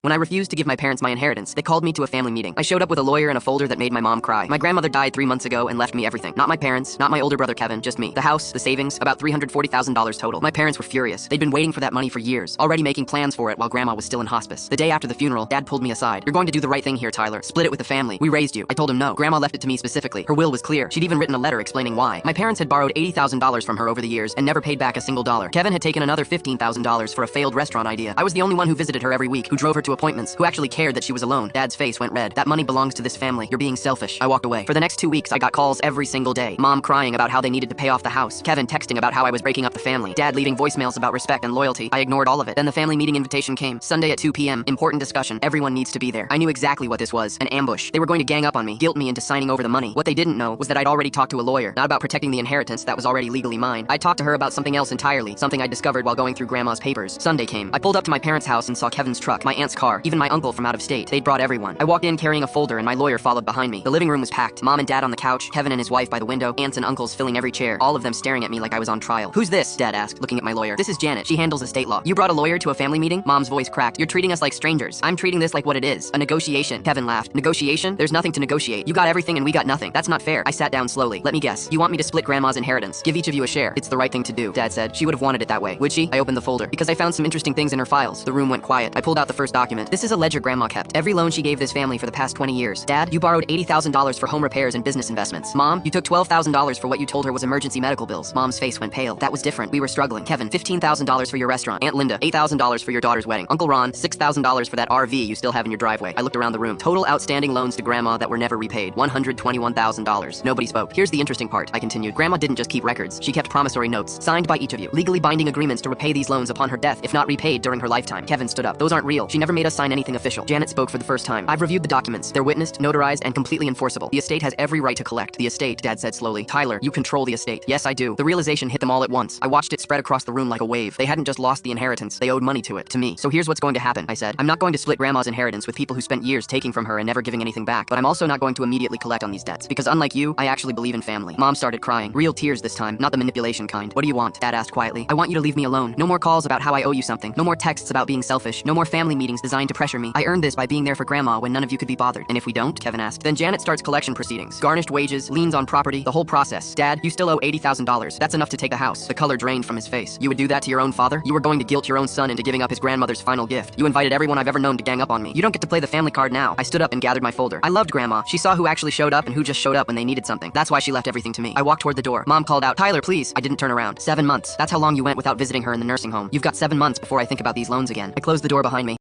When I refused to give my parents my inheritance, they called me to a family meeting. I showed up with a lawyer and a folder that made my mom cry. My grandmother died 3 months ago and left me everything. Not my parents, not my older brother Kevin, just me. The house, the savings, about $340,000 total. My parents were furious. They'd been waiting for that money for years, already making plans for it while Grandma was still in hospice. The day after the funeral, Dad pulled me aside. "You're going to do the right thing here, Tyler. Split it with the family. We raised you." I told him no. Grandma left it to me specifically. Her will was clear. She'd even written a letter explaining why. My parents had borrowed $80,000 from her over the years and never paid back a single dollar. Kevin had taken another $15,000 for a failed restaurant idea. I was the only one who visited her every week, who drove her to appointments, who actually cared that she was alone. Dad's face went red. "That money belongs to this family. You're being selfish." I walked away. For the next 2 weeks, I got calls every single day. Mom crying about how they needed to pay off the house. Kevin texting about how I was breaking up the family. Dad leaving voicemails about respect and loyalty. I ignored all of it. Then the family meeting invitation came. Sunday at 2 p.m. Important discussion. Everyone needs to be there. I knew exactly what this was. An ambush. They were going to gang up on me, guilt me into signing over the money. What they didn't know was that I'd already talked to a lawyer, not about protecting the inheritance that was already legally mine. I talked to her about something else entirely, something I discovered while going through Grandma's papers. Sunday came. I pulled up to my parents' house and saw Kevin's truck, my aunt's car, even my uncle from out of state. They'd brought everyone. I walked in carrying a folder and my lawyer followed behind me. The living room was packed. Mom and Dad on the couch, Kevin and his wife by the window, aunts and uncles filling every chair, all of them staring at me like I was on trial. "Who's this?" Dad asked, looking at my lawyer. "This is Janet. She handles estate law." "You brought a lawyer to a family meeting?" Mom's voice cracked. "You're treating us like strangers." "I'm treating this like what it is, a negotiation." Kevin laughed. "Negotiation? There's nothing to negotiate. You got everything and we got nothing. That's not fair." I sat down slowly. "Let me guess. You want me to split Grandma's inheritance? Give each of you a share?" "It's the right thing to do," Dad said. "She would have wanted it that way." "Would she?" I opened the folder, because I found some interesting things in her files. The room went quiet. I pulled out the first document. "This is a ledger Grandma kept. Every loan she gave this family for the past 20 years. Dad, you borrowed $80,000 for home repairs and business investments. Mom, you took $12,000 for what you told her was emergency medical bills." Mom's face went pale. "That was different. We were struggling." "Kevin, $15,000 for your restaurant. Aunt Linda, $8,000 for your daughter's wedding. Uncle Ron, $6,000 for that RV you still have in your driveway." I looked around the room. Total outstanding loans to Grandma that were never repaid, $121,000. Nobody spoke. "Here's the interesting part," I continued. "Grandma didn't just keep records. She kept promissory notes, signed by each of you, legally binding agreements to repay these loans upon her death, if not repaid during her lifetime." Kevin stood up. "Those aren't real. She never made us sign anything official." Janet spoke for the first time. "I've reviewed the documents. They're witnessed, notarized, and completely enforceable. The estate has every right to collect." "The estate," Dad said slowly. "Tyler, you control the estate." "Yes, I do." The realization hit them all at once. I watched it spread across the room like a wave. They hadn't just lost the inheritance, they owed money to it, to me. "So here's what's going to happen," I said. "I'm not going to split Grandma's inheritance with people who spent years taking from her and never giving anything back, but I'm also not going to immediately collect on these debts, because unlike you, I actually believe in family." Mom started crying. Real tears this time, not the manipulation kind. "What do you want?" Dad asked quietly. "I want you to leave me alone. No more calls about how I owe you something. No more texts about being selfish. No more family meetings designed to pressure me. I earned this by being there for Grandma when none of you could be bothered." "And if we don't?" Kevin asked. "Then Janet starts collection proceedings. Garnished wages, liens on property, the whole process. Dad, you still owe $80,000. That's enough to take the house." The color drained from his face. "You would do that to your own father? You were going to guilt your own son into giving up his grandmother's final gift. You invited everyone I've ever known to gang up on me. You don't get to play the family card now." I stood up and gathered my folder. I loved Grandma. She saw who actually showed up and who just showed up when they needed something. That's why she left everything to me. I walked toward the door. Mom called out, "Tyler, please." I didn't turn around. 7 months. That's how long you went without visiting her in the nursing home. You've got 7 months before I think about these loans again. I closed the door behind me.